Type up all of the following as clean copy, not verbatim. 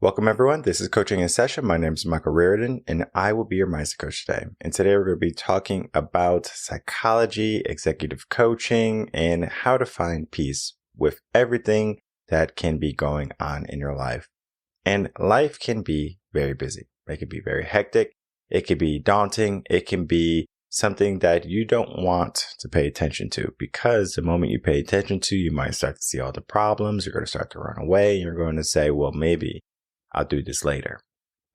Welcome, everyone. This is Coaching in Session. My name is Michael Rearden, and I will be your mindset coach today. And today we're going to be talking about psychology, executive coaching, and how to find peace with everything that can be going on in your life. And life can be very busy. It can be very hectic. It can be daunting. It can be something that you don't want to pay attention to, because the moment you pay attention to, you might start to see all the problems. You're going to start to run away. You're going to say, well, maybe I'll do this later.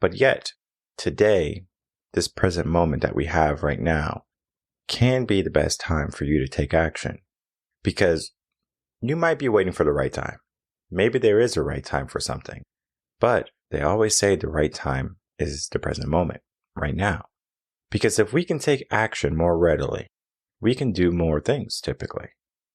But yet, today, this present moment that we have right now can be the best time for you to take action, because you might be waiting for the right time. Maybe there is a right time for something, but they always say the right time is the present moment, right now. Because if we can take action more readily, we can do more things typically.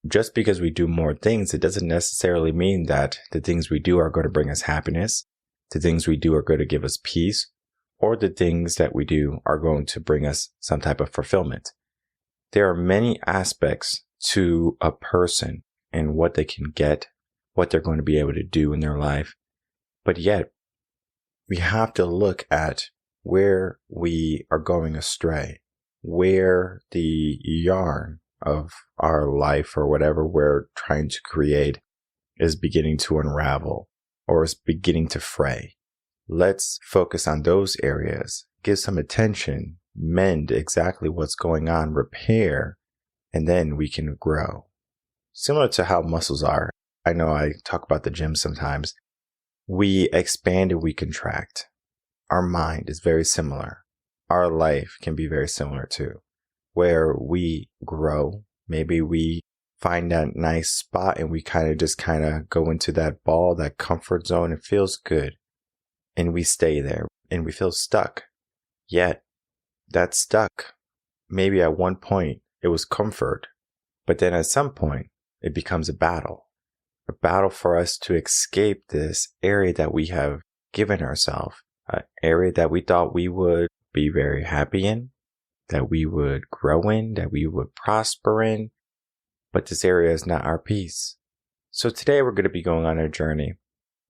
Just because we do more things, it doesn't necessarily mean that the things we do are going to bring us happiness. The things we do are going to give us peace, or the things that we do are going to bring us some type of fulfillment. There are many aspects to a person and what they can get, what they're going to be able to do in their life. But yet, we have to look at where we are going astray, where the yarn of our life or whatever we're trying to create is beginning to unravel, or is beginning to fray. Let's focus on those areas, give some attention, mend exactly what's going on, repair, and then we can grow. Similar to how muscles are. I know I talk about the gym sometimes. We expand and we contract. Our mind is very similar. Our life can be very similar too, where we grow. Maybe we find that nice spot and we kind of go into that ball, that comfort zone. It feels good. And we stay there and we feel stuck. Yet that stuck, maybe at one point it was comfort, but then at some point it becomes a battle for us to escape this area that we have given ourselves, an area that we thought we would be very happy in, that we would grow in, that we would prosper in. But this area is not our peace. So today we're going to be going on a journey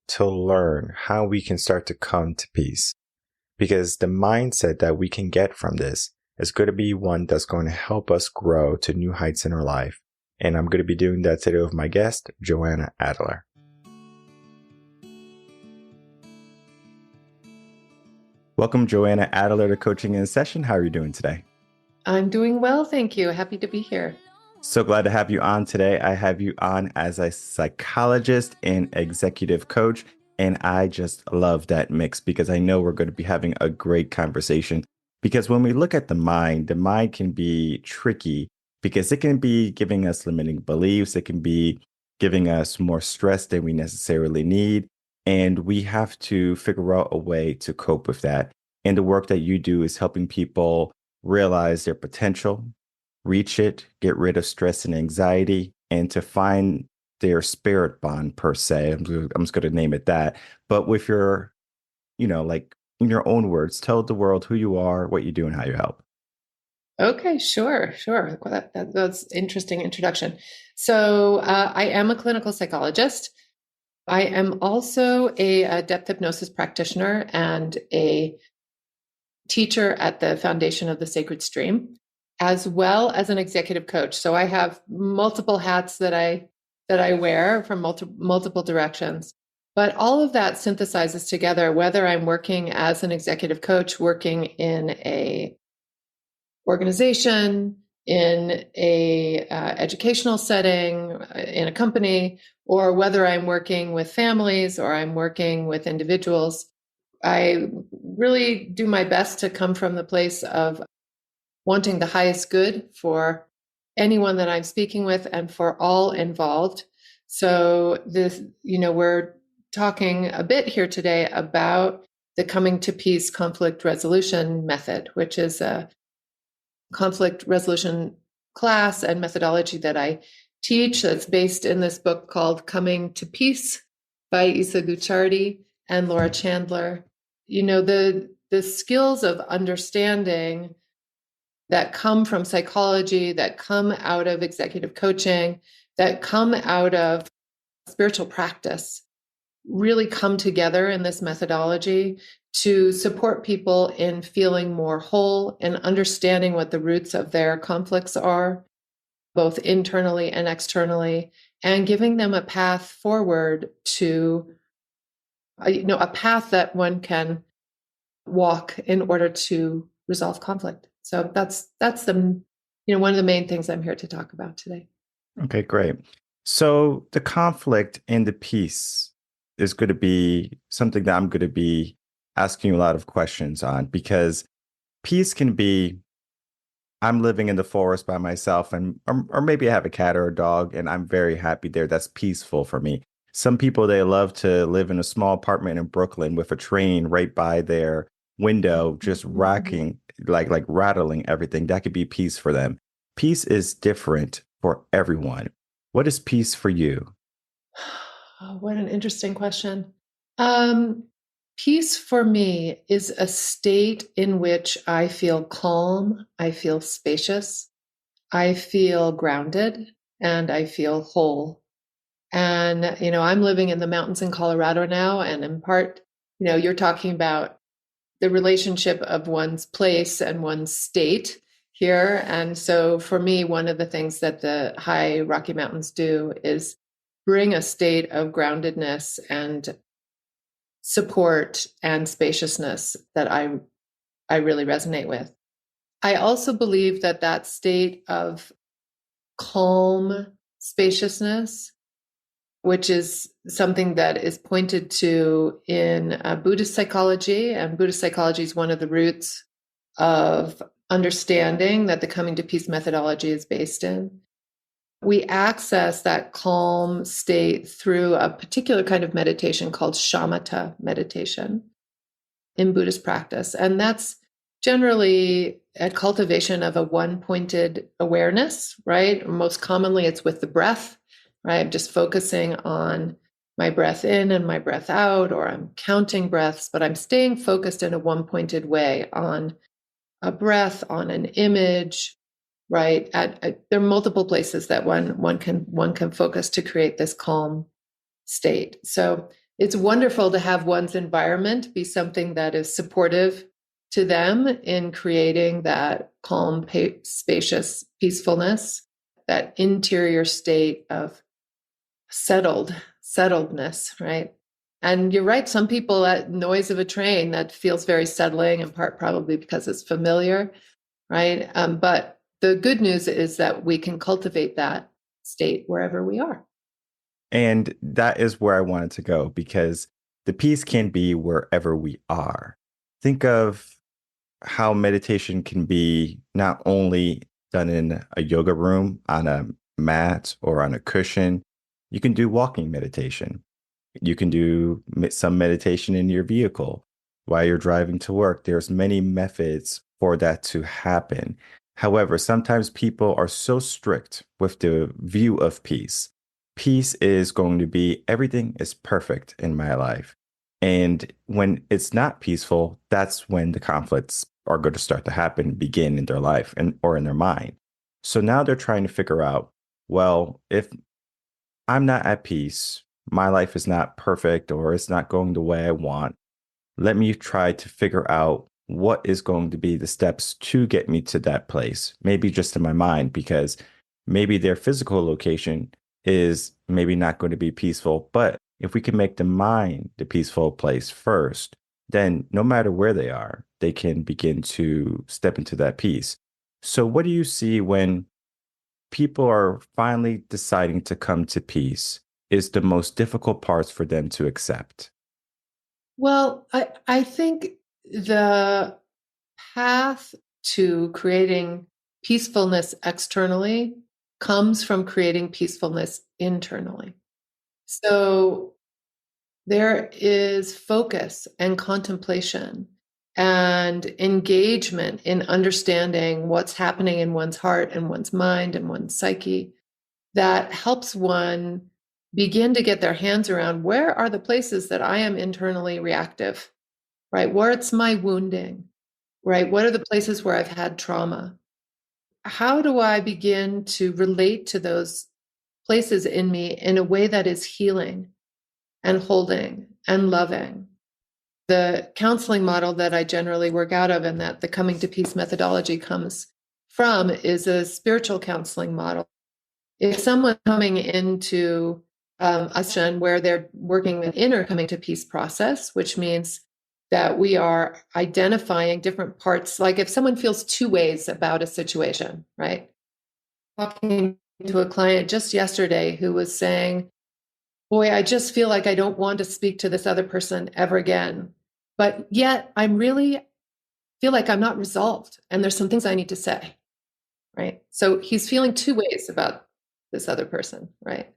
to learn how we can start to come to peace. Because the mindset that we can get from this is going to be one that's going to help us grow to new heights in our life. And I'm going to be doing that today with my guest, Joanna Adler. Welcome, Joanna Adler, to Coaching in Session. How are you doing today? I'm doing well, thank you. Happy to be here. So glad to have you on today. I have you on as a psychologist and executive coach, and I just love that mix because I know we're going to be having a great conversation. Because when we look at the mind can be tricky because it can be giving us limiting beliefs. It can be giving us more stress than we necessarily need. And we have to figure out a way to cope with that. And the work that you do is helping people realize their potential, reach it, get rid of stress and anxiety, and to find their spirit bond, per se. I'm just going to name it that. But with your, like in your own words, tell the world who you are, what you do, and how you help. Okay, sure. Well, that's an interesting introduction. So I am a clinical psychologist. I am also a depth hypnosis practitioner and a teacher at the Foundation of the Sacred Stream, as well as an executive coach. So I have multiple hats that I wear from multiple directions. But all of that synthesizes together, whether I'm working as an executive coach, working in a organization, in a educational setting, in a company, or whether I'm working with families or I'm working with individuals. I really do my best to come from the place of wanting the highest good for anyone that I'm speaking with and for all involved. So we're talking a bit here today about the Coming to Peace conflict resolution method, which is a conflict resolution class and methodology that I teach that's based in this book called Coming to Peace by Isa Gucciardi and Laura Chandler. The skills of understanding that come from psychology, that come out of executive coaching, that come out of spiritual practice really come together in this methodology to support people in feeling more whole and understanding what the roots of their conflicts are, both internally and externally, and giving them a path forward to, a path that one can walk in order to resolve conflict. So that's the, one of the main things I'm here to talk about today. Okay, great. So the conflict and the peace is going to be something that I'm going to be asking you a lot of questions on, because peace can be, I'm living in the forest by myself, and or maybe I have a cat or a dog and I'm very happy there. That's peaceful for me. Some people, they love to live in a small apartment in Brooklyn with a train right by their window, just rocking, like rattling everything. That could be peace for them. Peace is different for everyone. What is peace for you? Oh, what an interesting question. Peace for me is a state in which I feel calm, I feel spacious, I feel grounded, and I feel whole. And, I'm living in the mountains in Colorado now, and in part, you're talking about the relationship of one's place and one's state here. And so for me, one of the things that the high Rocky Mountains do is bring a state of groundedness and support and spaciousness that I really resonate with. I also believe that that state of calm spaciousness, which is something that is pointed to in Buddhist psychology. And Buddhist psychology is one of the roots of understanding that the coming to peace methodology is based in. We access that calm state through a particular kind of meditation called shamatha meditation in Buddhist practice. And that's generally a cultivation of a one-pointed awareness, right? Most commonly, it's with the breath, right? I'm just focusing on my breath in and my breath out, or I'm counting breaths, but I'm staying focused in a one-pointed way on a breath, on an image, right? There are multiple places that one can focus to create this calm state. So it's wonderful to have one's environment be something that is supportive to them in creating that calm, spacious peacefulness, that interior state of settledness, right? And you're right, some people, that noise of a train, that feels very settling, in part probably because it's familiar, right? But the good news is that we can cultivate that state wherever we are. And that is where I wanted to go, because the peace can be wherever we are. Think of how meditation can be not only done in a yoga room on a mat or on a cushion. You can do walking meditation. You can do some meditation in your vehicle while you're driving to work. There's many methods for that to happen. However, sometimes people are so strict with the view of peace. Peace is going to be everything is perfect in my life. And when it's not peaceful, that's when the conflicts are going to start to happen, begin in their life and or in their mind. So now they're trying to figure out, well, if I'm not at peace, my life is not perfect or it's not going the way I want, let me try to figure out what is going to be the steps to get me to that place. Maybe just in my mind, because maybe their physical location is maybe not going to be peaceful. But if we can make the mind the peaceful place first, then no matter where they are, they can begin to step into that peace. So, what do you see when people are finally deciding to come to peace is the most difficult parts for them to accept? Well, I think the path to creating peacefulness externally comes from creating peacefulness internally. So there is focus and contemplation and engagement in understanding what's happening in one's heart and one's mind and one's psyche that helps one begin to get their hands around, where are the places that I am internally reactive, right? Where's my wounding, right? What are the places where I've had trauma? How do I begin to relate to those places in me in a way that is healing and holding and loving. The counseling model that I generally work out of and that the coming to peace methodology comes from is a spiritual counseling model. If someone's coming into a session where they're working an inner coming to peace process, which means that we are identifying different parts, like if someone feels two ways about a situation, right? Talking to a client just yesterday who was saying, boy, I just feel like I don't want to speak to this other person ever again. But yet I'm really feel like I'm not resolved and there's some things I need to say, right? So he's feeling two ways about this other person, right?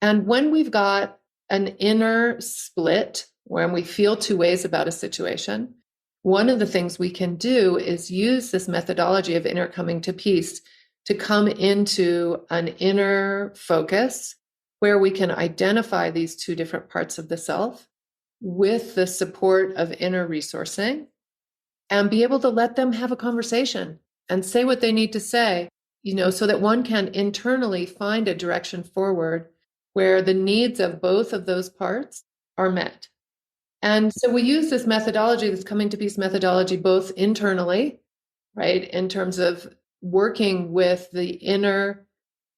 And when we've got an inner split, when we feel two ways about a situation, one of the things we can do is use this methodology of inner coming to peace to come into an inner focus where we can identify these two different parts of the self with the support of inner resourcing and be able to let them have a conversation and say what they need to say, so that one can internally find a direction forward where the needs of both of those parts are met. And so we use this methodology, this coming to peace methodology, both internally, right, in terms of working with the inner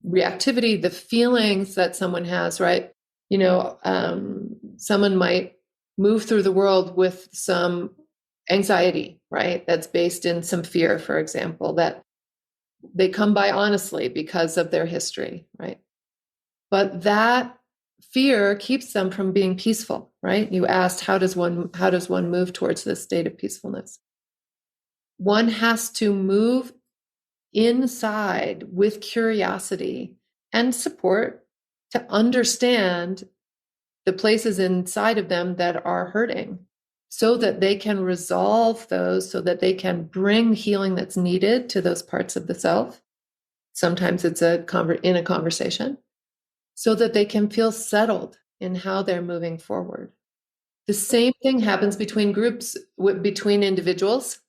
reactivity, the feelings that someone has, right? Someone might move through the world with some anxiety, right? That's based in some fear, for example, that they come by honestly because of their history, right? But that fear keeps them from being peaceful, right? You asked, how does one move towards this state of peacefulness? One has to move inside with curiosity and support to understand the places inside of them that are hurting so that they can resolve those, so that they can bring healing that's needed to those parts of the self. Sometimes it's in a conversation, so that they can feel settled in how they're moving forward. The same thing happens between groups, between individuals,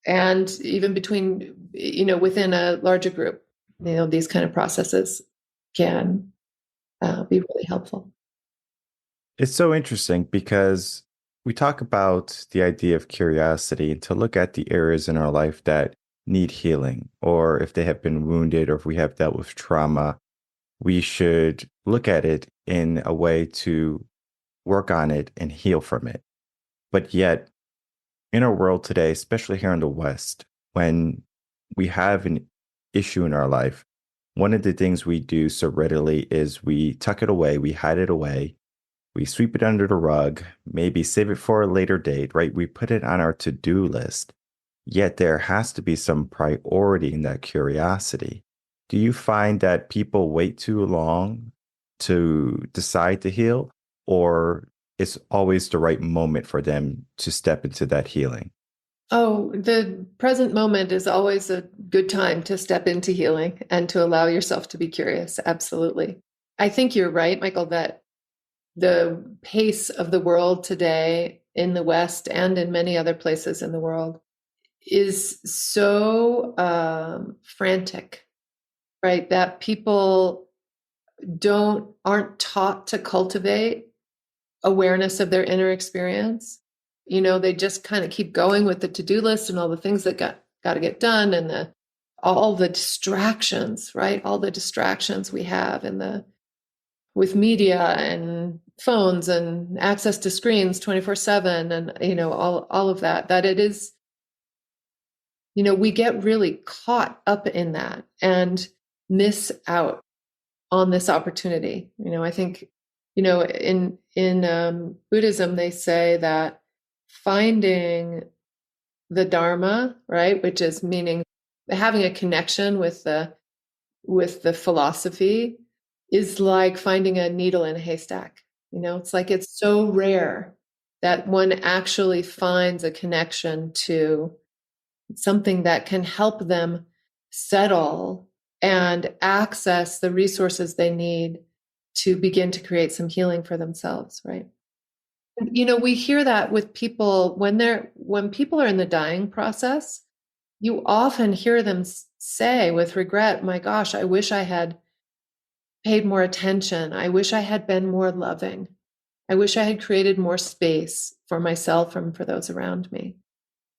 and even between, within a larger group. These kind of processes can be really helpful. It's so interesting because we talk about the idea of curiosity to look at the areas in our life that need healing, or if they have been wounded, or if we have dealt with trauma, we should look at it in a way to work on it and heal from it. But yet, in our world today, especially here in the West, when we have an issue in our life, one of the things we do so readily is we tuck it away, we hide it away, we sweep it under the rug, maybe save it for a later date, right? We put it on our to-do list. Yet there has to be some priority in that curiosity. Do you find that people wait too long to decide to heal, or it's always the right moment for them to step into that healing? Oh, the present moment is always a good time to step into healing and to allow yourself to be curious. Absolutely. I think you're right, Michael, that the pace of the world today in the West and in many other places in the world is so frantic, right? That people aren't taught to cultivate awareness of their inner experience. They just kind of keep going with the to-do list and all the things that got to get done, and all the distractions, right? All the distractions we have with media and phones and access to screens 24/7, and all of that it is, we get really caught up in that and miss out on this opportunity. I think, in Buddhism, they say that finding the Dharma, right, which is meaning having a connection with the philosophy, is like finding a needle in a haystack. It's like it's so rare that one actually finds a connection to something that can help them settle and access the resources they need to begin to create some healing for themselves, right? We hear that with people when people are in the dying process. You often hear them say with regret, my gosh, I wish I had paid more attention. I wish I had been more loving. I wish I had created more space for myself and for those around me.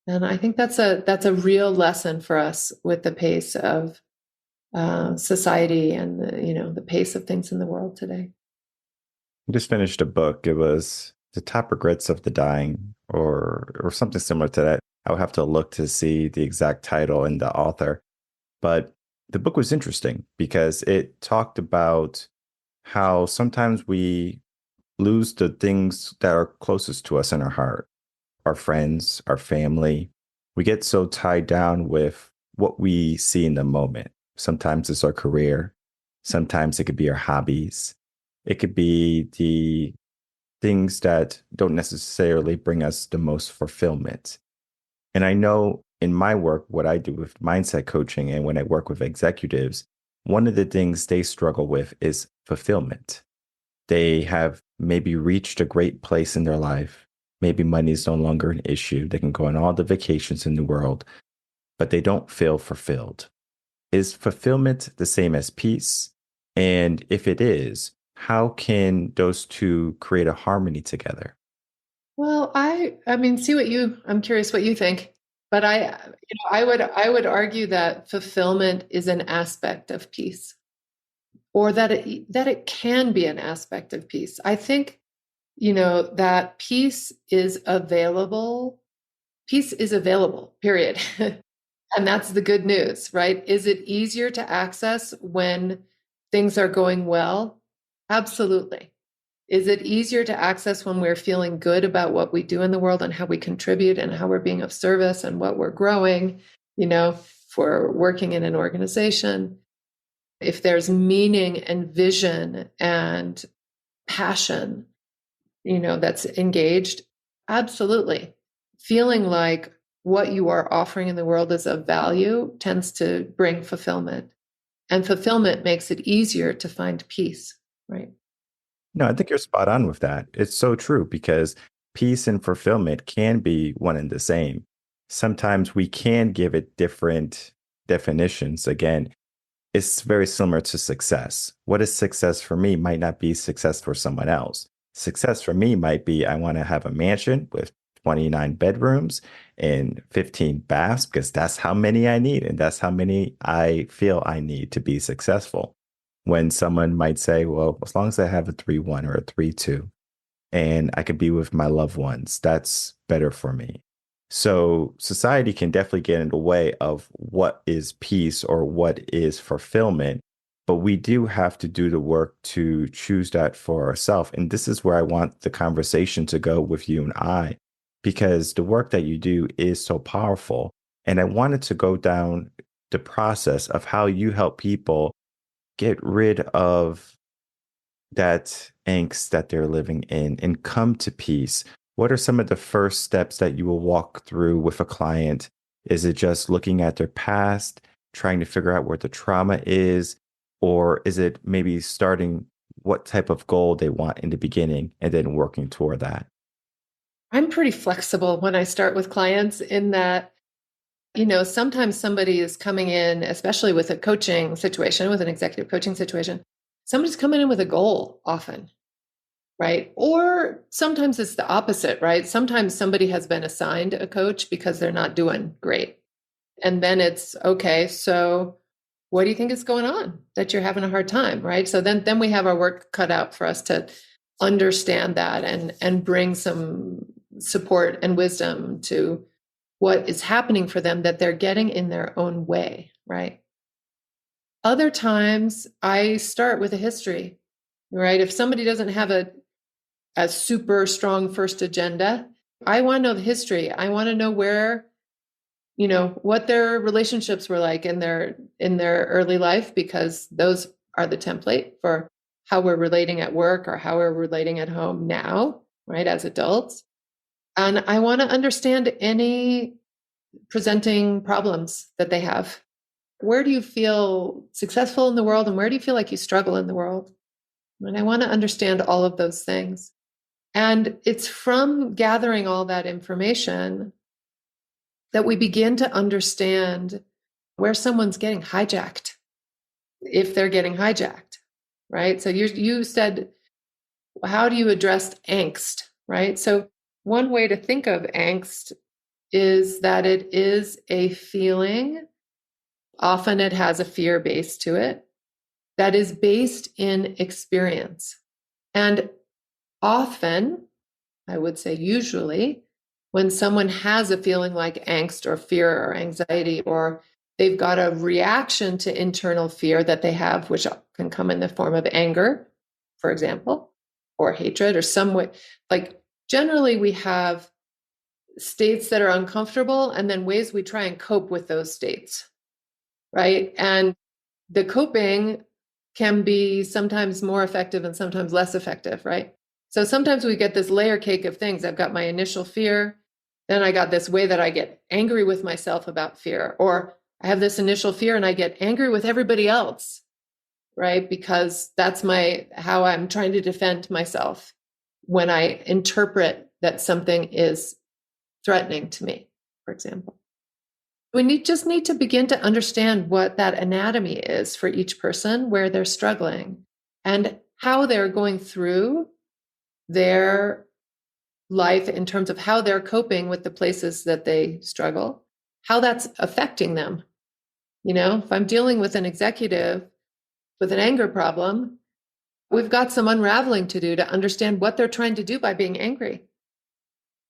And I think that's a real lesson for us with the pace of society and the pace of things in the world today. I just finished a book. It was The Top Regrets of the Dying, or something similar to that. I would have to look to see the exact title and the author. But the book was interesting because it talked about how sometimes we lose the things that are closest to us in our heart, our friends, our family. We get so tied down with what we see in the moment. Sometimes it's our career. Sometimes it could be our hobbies. It could be the things that don't necessarily bring us the most fulfillment. And I know in my work, what I do with mindset coaching and when I work with executives, one of the things they struggle with is fulfillment. They have maybe reached a great place in their life. Maybe money is no longer an issue. They can go on all the vacations in the world, but they don't feel fulfilled. Is fulfillment the same as peace? And if it is, how can those two create a harmony together? Well, I mean, I'm curious what you think, but I would argue that fulfillment is an aspect of peace, or that it can be an aspect of peace. I think, that peace is available, period. And that's the good news, right? Is it easier to access when things are going well? Absolutely. Is it easier to access when we're feeling good about what we do in the world and how we contribute and how we're being of service and what we're growing, for working in an organization? If there's meaning and vision and passion, that's engaged, absolutely. Feeling like what you are offering in the world is of value tends to bring fulfillment. And fulfillment makes it easier to find peace, right? No, I think you're spot on with that. It's so true because peace and fulfillment can be one and the same. Sometimes we can give it different definitions. Again, it's very similar to success. What is success for me might not be success for someone else. Success for me might be I want to have a mansion with 29 bedrooms and 15 baths because that's how many I need and that's how many I feel I need to be successful. When someone might say, well, as long as I have a 3-1 or a 3-2 and I could be with my loved ones, that's better for me. So society can definitely get in the way of what is peace or what is fulfillment, but we do have to do the work to choose that for ourselves. And this is where I want the conversation to go with you and I, because the work that you do is so powerful. And I wanted to go down the process of how you help people get rid of that angst that they're living in and come to peace. What are some of the first steps that you will walk through with a client? Is it just looking at their past, trying to figure out where the trauma is? Or is it maybe starting what type of goal they want in the beginning and then working toward that? I'm pretty flexible when I start with clients in that, sometimes somebody is coming in, especially with a coaching situation, with an executive coaching situation, somebody's coming in with a goal often, right? Or sometimes it's the opposite, right? Sometimes somebody has been assigned a coach because they're not doing great. And then it's, okay, so what do you think is going on that you're having a hard time, right? So then we have our work cut out for us to understand that and bring some support and wisdom to what is happening for them that they're getting in their own way, right? Other times I start with a history, right? If somebody doesn't have a super strong first agenda, I want to know the history. I want to know what their relationships were like in their early life, because those are the template for how we're relating at work or how we're relating at home now, right, as adults. And I want to understand any presenting problems that they have. Where do you feel successful in the world and where do you feel like you struggle in the world? And I want to understand all of those things. And it's from gathering all that information that we begin to understand where someone's getting hijacked, if they're getting hijacked, right? So you said how do you address angst, right? So one way to think of angst is that it is a feeling. Often it has a fear base to it that is based in experience. And often, I would say usually, when someone has a feeling like angst or fear or anxiety, or they've got a reaction to internal fear that they have, which can come in the form of anger, for example, or hatred or some way, like generally we have states that are uncomfortable and then ways we try and cope with those states, right? And the coping can be sometimes more effective and sometimes less effective, right? So sometimes we get this layer cake of things. I've got my initial fear, then I got this way that I get angry with myself about fear, or I have this initial fear and I get angry with everybody else, right? Because that's how I'm trying to defend myself when I interpret that something is threatening to me, for example. We just need to begin to understand what that anatomy is for each person, where they're struggling, and how they're going through their life in terms of how they're coping with the places that they struggle, how that's affecting them. If I'm dealing with an executive with an anger problem, we've got some unraveling to do to understand what they're trying to do by being angry.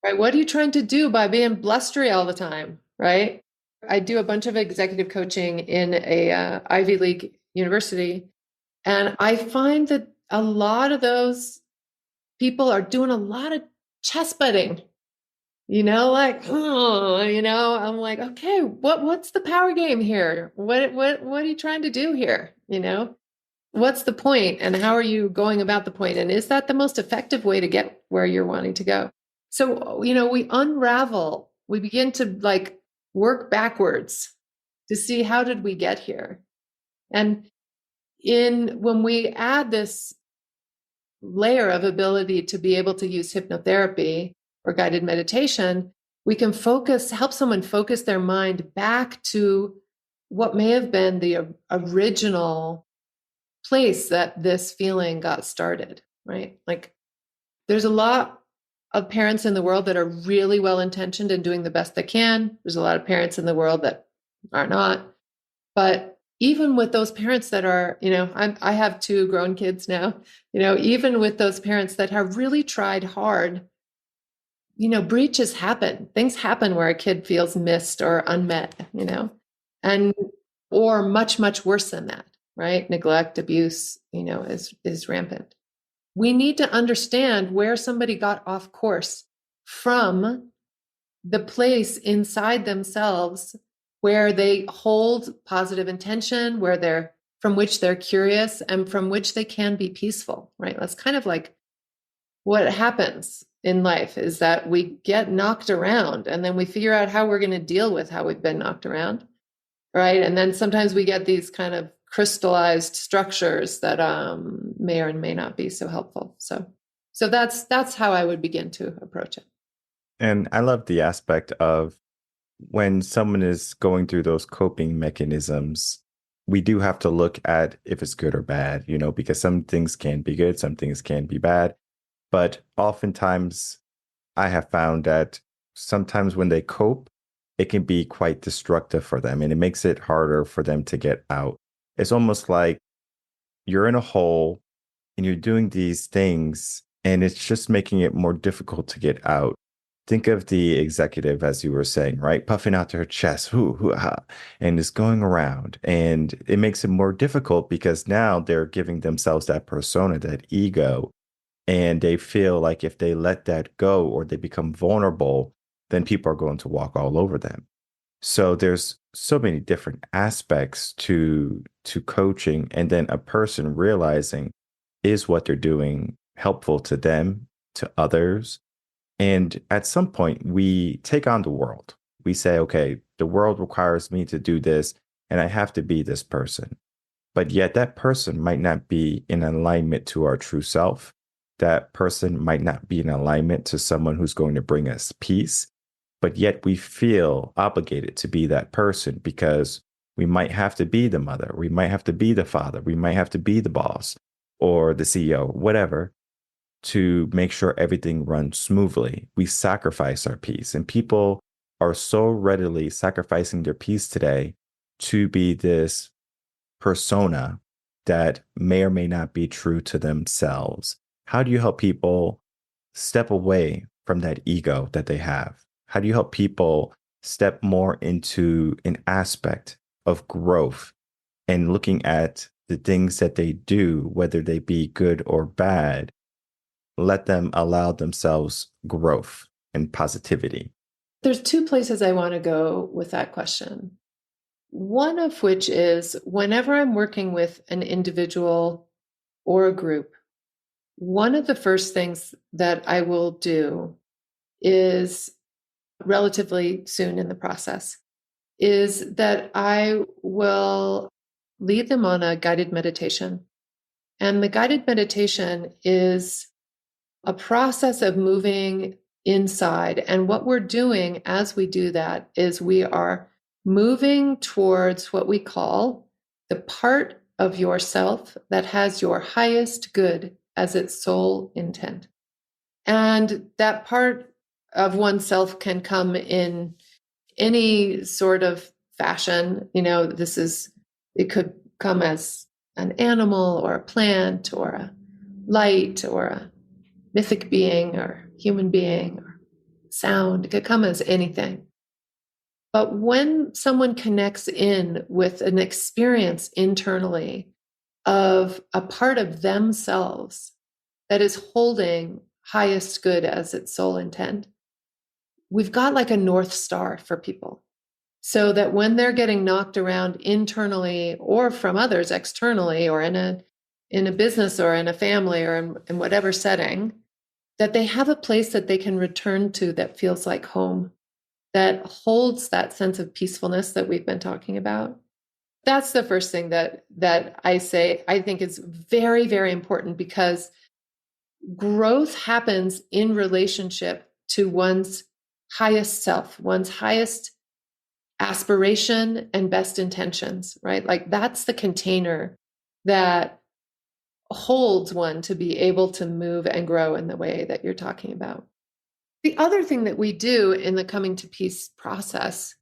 Right? What are you trying to do by being blustery all the time? Right? I do a bunch of executive coaching in a Ivy League university, and I find that a lot of those people are doing a lot of chest butting. Like, I'm like, okay, what's the power game here? What are you trying to do here? What's the point, and how are you going about the point? And is that the most effective way to get where you're wanting to go? So, we unravel, we begin to work backwards to see how did we get here. And when we add this layer of ability to be able to use hypnotherapy or guided meditation, we can help someone focus their mind back to what may have been the original place that this feeling got started, right? Like, there's a lot of parents in the world that are really well-intentioned and doing the best they can. There's a lot of parents in the world that are not. But even with those parents that are, I have 2 grown kids now, even with those parents that have really tried hard, breaches happen. Things happen where a kid feels missed or unmet, and or much, much worse than that, right? Neglect, abuse, is rampant. We need to understand where somebody got off course from the place inside themselves where they hold positive intention, from which they're curious and from which they can be peaceful, right? That's kind of like what happens in life, is that we get knocked around and then we figure out how we're going to deal with how we've been knocked around, right? And then sometimes we get these kind of crystallized structures that may or may not be so helpful. So that's how I would begin to approach it. And I love the aspect of when someone is going through those coping mechanisms, we do have to look at if it's good or bad, because some things can be good, some things can be bad. But oftentimes I have found that sometimes when they cope, it can be quite destructive for them, and it makes it harder for them to get out. It's almost like you're in a hole and you're doing these things, and it's just making it more difficult to get out. Think of the executive, as you were saying, right? Puffing out their chest, and it's going around. And it makes it more difficult because now they're giving themselves that persona, that ego. And they feel like if they let that go or they become vulnerable, then people are going to walk all over them. So there's so many different aspects to coaching, and then a person realizing, is what they're doing helpful to them, to others? And at some point, we take on the world. We say, okay, the world requires me to do this, and I have to be this person. But yet that person might not be in alignment to our true self. That person might not be in alignment to someone who's going to bring us peace. But yet we feel obligated to be that person because we might have to be the mother. We might have to be the father. We might have to be the boss or the CEO, whatever. to make sure everything runs smoothly. We sacrifice our peace, and people are so readily sacrificing their peace today to be this persona that may or may not be true to themselves. How do you help people step away from that ego that they have? How do you help people step more into an aspect of growth and looking at the things that they do, whether they be good or bad, let them allow themselves growth and positivity? There's two places I want to go with that question. One of which is whenever I'm working with an individual or a group, one of the first things that I will do is relatively soon in the process is that I will lead them on a guided meditation. And the guided meditation is a process of moving inside. And what we're doing as we do that is we are moving towards what we call the part of yourself that has your highest good as its sole intent. And that part of oneself can come in any sort of fashion. It could come as an animal or a plant or a light or a mythic being or human being or sound. It could come as anything. But when someone connects in with an experience internally of a part of themselves that is holding highest good as its sole intent, we've got like a North Star for people. So that when they're getting knocked around internally or from others externally, or in a business or in a family or in whatever setting, that they have a place that they can return to that feels like home, that holds that sense of peacefulness that we've been talking about. That's the first thing that I say I think is very, very important, because growth happens in relationship to one's highest self, one's highest aspiration and best intentions, right? Like that's the container that holds one to be able to move and grow in the way that you're talking about. The other thing that we do in the coming to peace process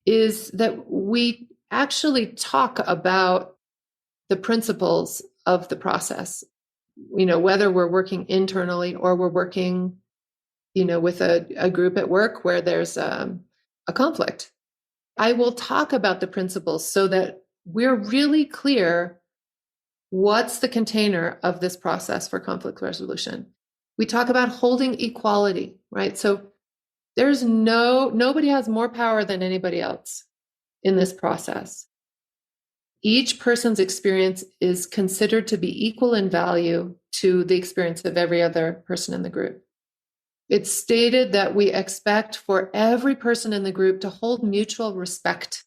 is that we actually talk about the principles of the process, whether we're working internally or we're working, with a group at work where there's a conflict. I will talk about the principles so that we're really clear what's the container of this process for conflict resolution. We talk about holding equality, right? So nobody has more power than anybody else in this process. Each person's experience is considered to be equal in value to the experience of every other person in the group. It's stated that we expect for every person in the group to hold mutual respect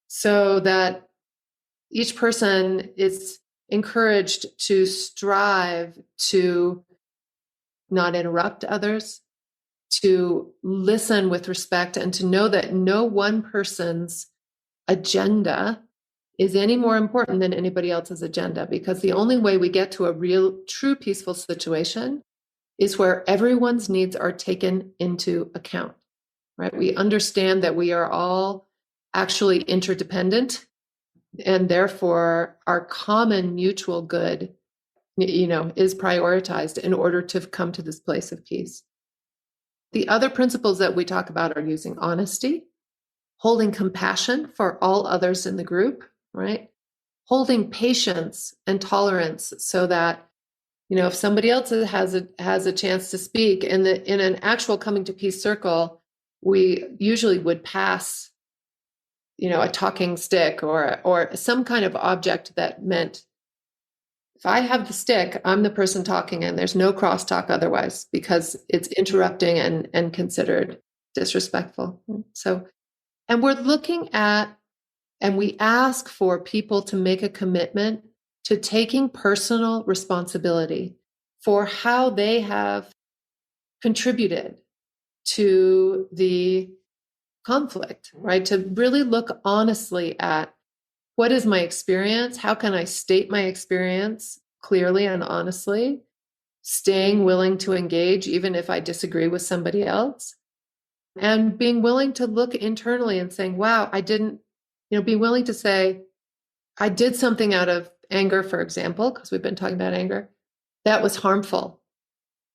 so that each person is encouraged to strive to not interrupt others, to listen with respect, and to know that no one person's agenda is any more important than anybody else's agenda, because the only way we get to a real, true peaceful situation is where everyone's needs are taken into account, right? We understand that we are all actually interdependent, and therefore our common mutual good, is prioritized in order to come to this place of peace. The other principles that we talk about are using honesty, holding compassion for all others in the group, right? Holding patience and tolerance so that, if somebody else has a chance to speak in an actual coming to peace circle, we usually would pass, a talking stick or some kind of object that meant, if I have the stick, I'm the person talking, and there's no crosstalk otherwise, because it's interrupting and considered disrespectful. So, and we're looking at, and we ask for people to make a commitment to taking personal responsibility for how they have contributed to the conflict, right? To really look honestly at, what is my experience? How can I state my experience clearly and honestly? staying willing to engage, even if I disagree with somebody else, and being willing to look internally and saying, wow, I didn't, be willing to say, I did something out of anger, for example, because we've been talking about anger, that was harmful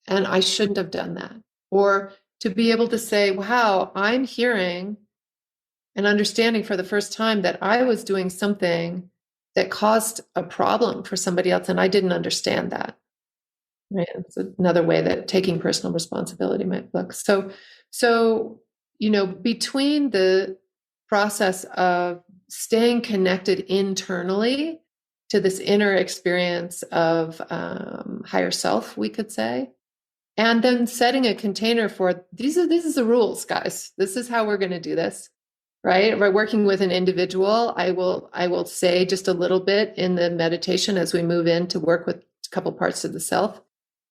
and I shouldn't have done that. Or to be able to say, wow, I'm hearing and understanding for the first time that I was doing something that caused a problem for somebody else and I didn't understand that. Right. It's another way that taking personal responsibility might look. So, between the process of staying connected internally to this inner experience of higher self, we could say, and then setting a container for these is the rules, guys. This is how we're going to do this. Right. By working with an individual, I will say just a little bit in the meditation as we move in to work with a couple parts of the self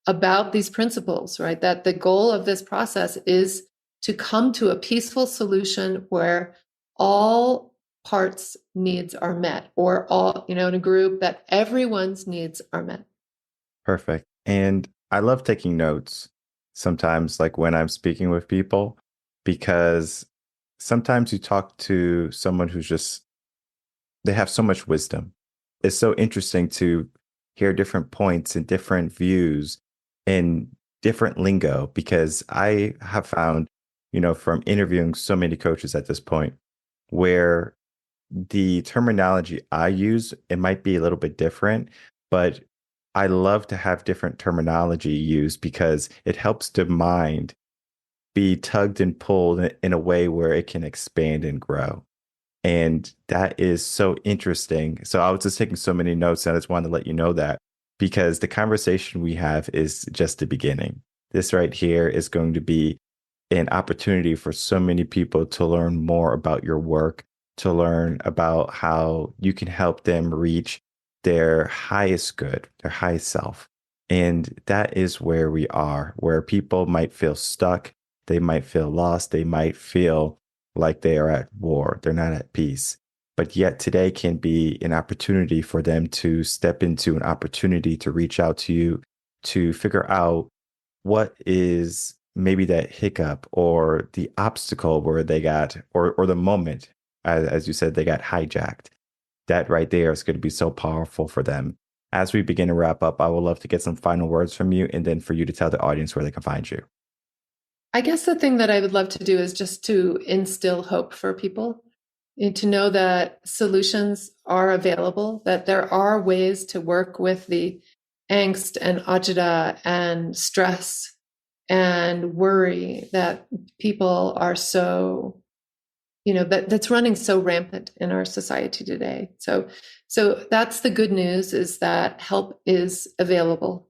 about these principles, right? That the goal of this process is to come to a peaceful solution where all parts' needs are met, or all, in a group that everyone's needs are met. Perfect. And I love taking notes sometimes, like when I'm speaking with people, because sometimes you talk to someone they have so much wisdom. It's so interesting to hear different points and different views in different lingo, because I have found, from interviewing so many coaches at this point, where the terminology I use, it might be a little bit different, but I love to have different terminology used because it helps the mind be tugged and pulled in a way where it can expand and grow. And that is so interesting. So I was just taking so many notes, and I just wanted to let you know that, because the conversation we have is just the beginning. This right here is going to be an opportunity for so many people to learn more about your work, to learn about how you can help them reach their highest good, their highest self. And that is where we are, where people might feel stuck. They might feel lost. They might feel like they are at war. They're not at peace. But yet today can be an opportunity for them to step into an opportunity to reach out to you, to figure out what is maybe that hiccup or the obstacle where they got, or the moment, as you said, they got hijacked. That right there is going to be so powerful for them. As we begin to wrap up, I would love to get some final words from you, and then for you to tell the audience where they can find you. I guess the thing that I would love to do is just to instill hope for people, and to know that solutions are available, that there are ways to work with the angst and agita and stress and worry that people are so, that's running so rampant in our society today. So that's the good news, is that help is available.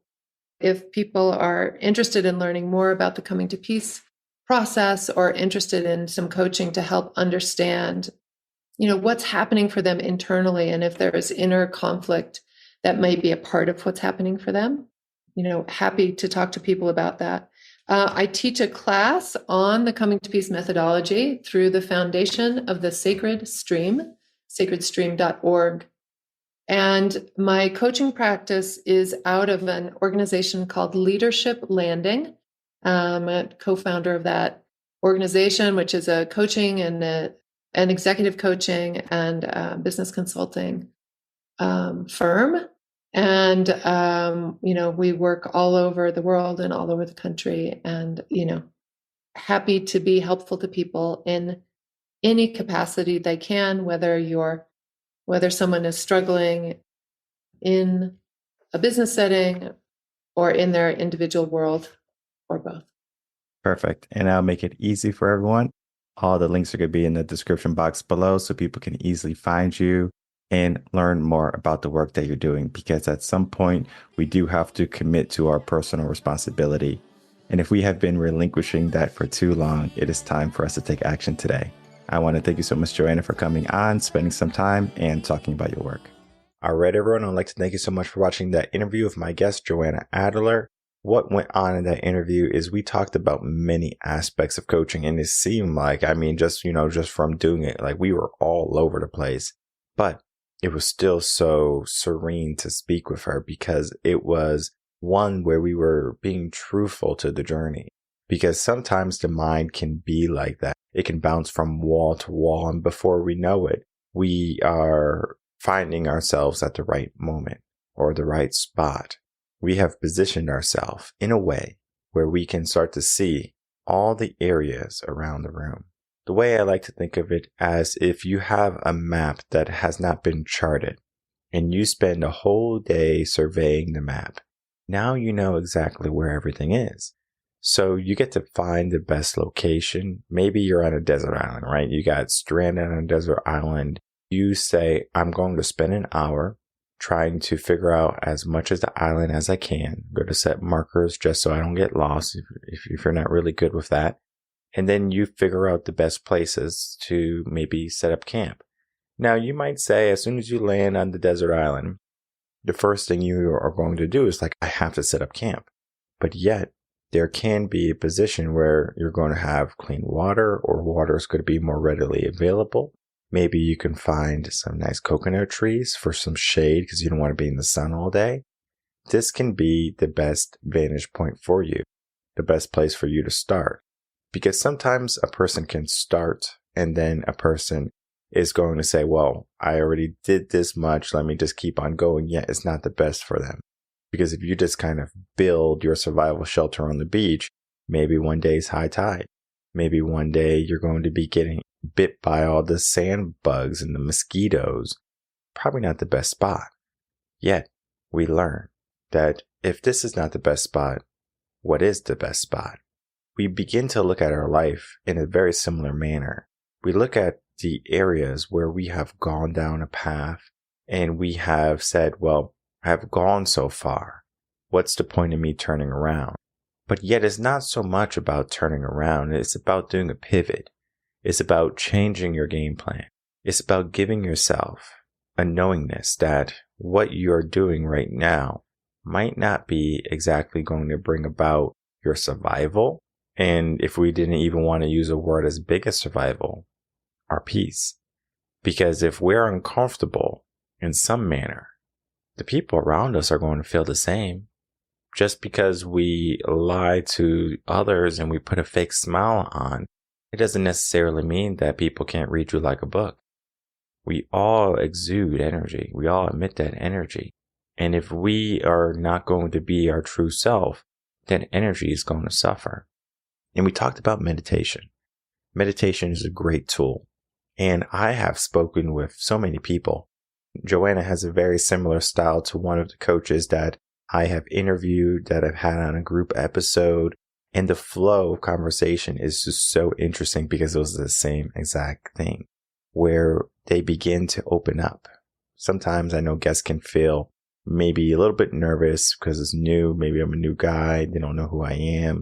If people are interested in learning more about the Coming to Peace process, or interested in some coaching to help understand, what's happening for them internally, and if there is inner conflict that may be a part of what's happening for them, happy to talk to people about that. I teach a class on the Coming to Peace methodology through the foundation of the Sacred Stream, sacredstream.org. And my coaching practice is out of an organization called Leadership Landing. I'm a co-founder of that organization, which is a coaching and an executive coaching and business consulting firm. And, we work all over the world and all over the country, and, happy to be helpful to people in any capacity they can, whether someone is struggling in a business setting or in their individual world, or both. Perfect. And I'll make it easy for everyone. All the links are going to be in the description box below, so people can easily find you and learn more about the work that you're doing, because at some point we do have to commit to our personal responsibility. And if we have been relinquishing that for too long, it is time for us to take action today. I want to thank you so much, Joanna, for coming on, spending some time and talking about your work. All right, everyone. I'd like to thank you so much for watching that interview with my guest, Joanna Adler. What went on in that interview is we talked about many aspects of coaching, and it seemed like, just from doing it, like we were all over the place, but it was still so serene to speak with her, because it was one where we were being truthful to the journey. Because sometimes the mind can be like that. It can bounce from wall to wall, and before we know it, we are finding ourselves at the right moment or the right spot. We have positioned ourselves in a way where we can start to see all the areas around the room. The way I like to think of it as if you have a map that has not been charted and you spend a whole day surveying the map. Now you know exactly where everything is. So you get to find the best location. Maybe you're on a desert island, right? You got stranded on a desert island. You say, I'm going to spend an hour trying to figure out as much of the island as I can. Go to set markers just so I don't get lost if you're not really good with that. And then you figure out the best places to maybe set up camp. Now you might say, as soon as you land on the desert island, the first thing you are going to do is like, I have to set up camp. But yet, there can be a position where you're going to have clean water, or water is going to be more readily available. Maybe you can find some nice coconut trees for some shade because you don't want to be in the sun all day. This can be the best vantage point for you, the best place for you to start. Because sometimes a person can start and then a person is going to say, well, I already did this much. Let me just keep on going. Yet it's not the best for them. Because if you just kind of build your survival shelter on the beach, maybe one day is high tide. Maybe one day you're going to be getting bit by all the sand bugs and the mosquitoes. Probably not the best spot. Yet we learn that if this is not the best spot, what is the best spot? We begin to look at our life in a very similar manner. We look at the areas where we have gone down a path and we have said, well, I have gone so far. What's the point of me turning around? But yet it's not so much about turning around. It's about doing a pivot. It's about changing your game plan. It's about giving yourself a knowingness that what you're doing right now might not be exactly going to bring about your survival. And if we didn't even want to use a word as big as survival, our peace. Because if we're uncomfortable in some manner, the people around us are going to feel the same. Just because we lie to others and we put a fake smile on, it doesn't necessarily mean that people can't read you like a book. We all exude energy. We all emit that energy. And if we are not going to be our true self, then energy is going to suffer. And we talked about meditation. Meditation is a great tool. And I have spoken with so many people. Joanna has a very similar style to one of the coaches that I have interviewed, that I've had on a group episode. And the flow of conversation is just so interesting because it was the same exact thing where they begin to open up. Sometimes I know guests can feel maybe a little bit nervous because it's new. Maybe I'm a new guy. They don't know who I am.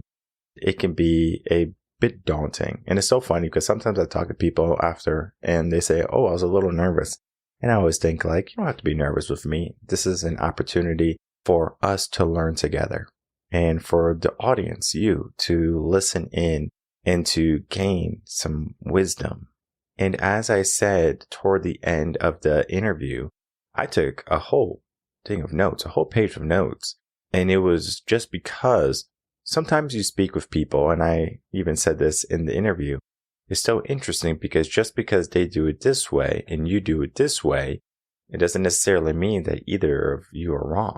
It can be a bit daunting. And it's so funny because sometimes I talk to people after and they say, oh, I was a little nervous. And I always think like, you don't have to be nervous with me. This is an opportunity for us to learn together and for the audience, you, to listen in and to gain some wisdom. And as I said toward the end of the interview, I took a whole thing of notes, a whole page of notes. And it was just because sometimes you speak with people, and I even said this in the interview, it's so interesting because just because they do it this way and you do it this way, it doesn't necessarily mean that either of you are wrong.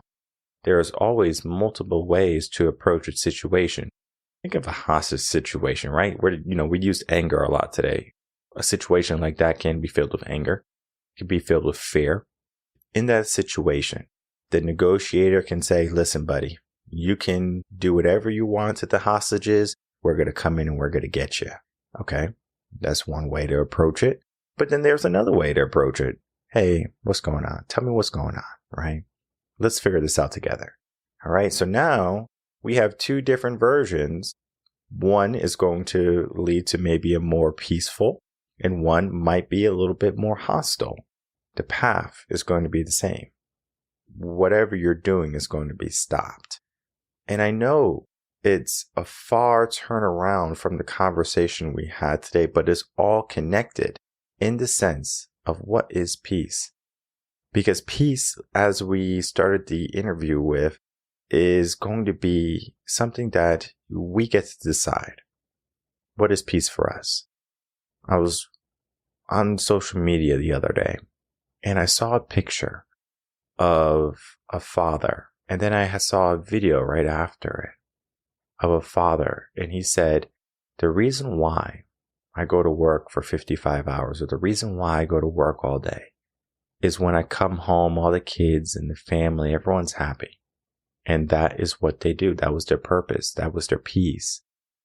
There is always multiple ways to approach a situation. Think of a hostage situation, right? Where, we use anger a lot today. A situation like that can be filled with anger. It can be filled with fear. In that situation, the negotiator can say, listen, buddy, you can do whatever you want to the hostages. We're going to come in and we're going to get you. Okay, that's one way to approach it. But then there's another way to approach it. Hey, what's going on? Tell me what's going on, right? Let's figure this out together. All right, so now we have two different versions. One is going to lead to maybe a more peaceful, and one might be a little bit more hostile. The path is going to be the same. Whatever you're doing is going to be stopped. And I know it's a far turnaround from the conversation we had today, but it's all connected in the sense of what is peace. Because peace, as we started the interview with, is going to be something that we get to decide. What is peace for us? I was on social media the other day and I saw a picture of a father, and then I saw a video right after it of a father, and he said, the reason why I go to work for 55 hours, or the reason why I go to work all day, is when I come home, all the kids and the family, everyone's happy. And that is what they do. That was their purpose. That was their peace.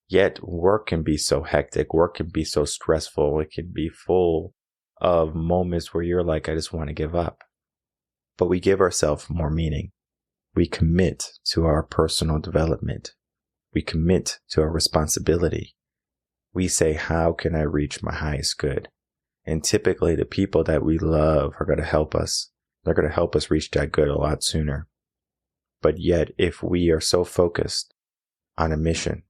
Yet work can be so hectic. Work can be so stressful. It can be full of moments where you're like, I just want to give up. But we give ourselves more meaning. We commit to our personal development. We commit to our responsibility. We say, how can I reach my highest good? And typically the people that we love are going to help us. They're going to help us reach that good a lot sooner. But yet, if we are so focused on a mission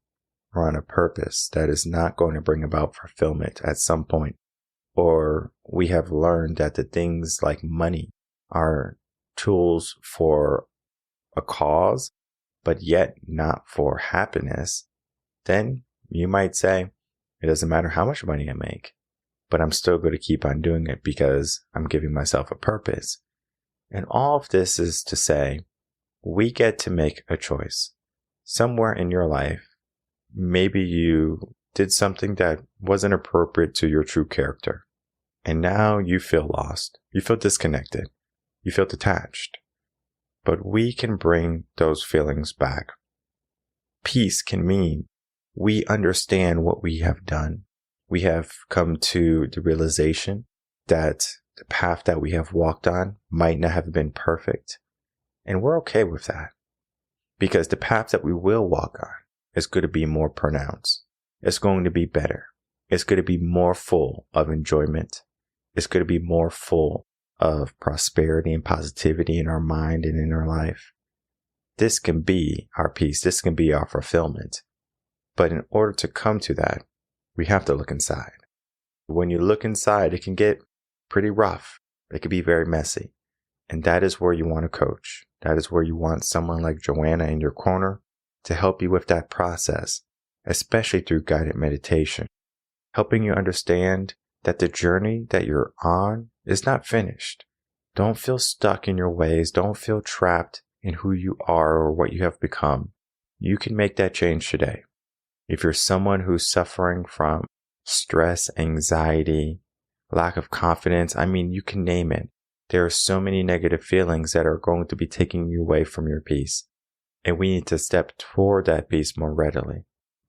or on a purpose that is not going to bring about fulfillment at some point, or we have learned that the things like money are tools for a cause, but yet not for happiness, then you might say, it doesn't matter how much money I make, but I'm still going to keep on doing it because I'm giving myself a purpose. And all of this is to say, we get to make a choice. Somewhere in your life, maybe you did something that wasn't appropriate to your true character. And now you feel lost. You feel disconnected. You feel detached. But we can bring those feelings back. Peace can mean we understand what we have done. We have come to the realization that the path that we have walked on might not have been perfect. And we're okay with that. Because the path that we will walk on is going to be more pronounced. It's going to be better. It's going to be more full of enjoyment. It's going to be more full of prosperity and positivity in our mind and in our life. This can be our peace. This can be our fulfillment. But in order to come to that, we have to look inside. When you look inside, it can get pretty rough. It can be very messy. And that is where you want a coach. That is where you want someone like Joanna in your corner to help you with that process, especially through guided meditation, helping you understand that the journey that you're on is not finished. Don't feel stuck in your ways. Don't feel trapped in who you are or what you have become. You can make that change today. If you're someone who's suffering from stress, anxiety, lack of confidence, you can name it. There are so many negative feelings that are going to be taking you away from your peace. And we need to step toward that peace more readily.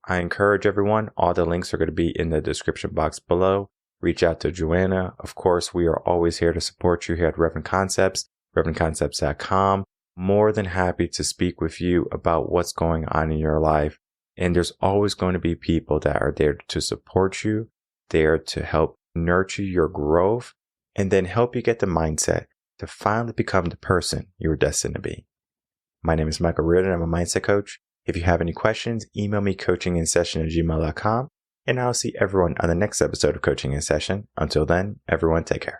I encourage everyone, all the links are going to be in the description box below. Reach out to Joanna. Of course, we are always here to support you here at Reven Concepts, revenconcepts.com. More than happy to speak with you about what's going on in your life. And there's always going to be people that are there to support you, there to help nurture your growth, and then help you get the mindset to finally become the person you're destined to be. My name is Michael Rearden. I'm a mindset coach. If you have any questions, email me coachinginsession@gmail.com, and I'll see everyone on the next episode of Coaching in Session. Until then, everyone take care.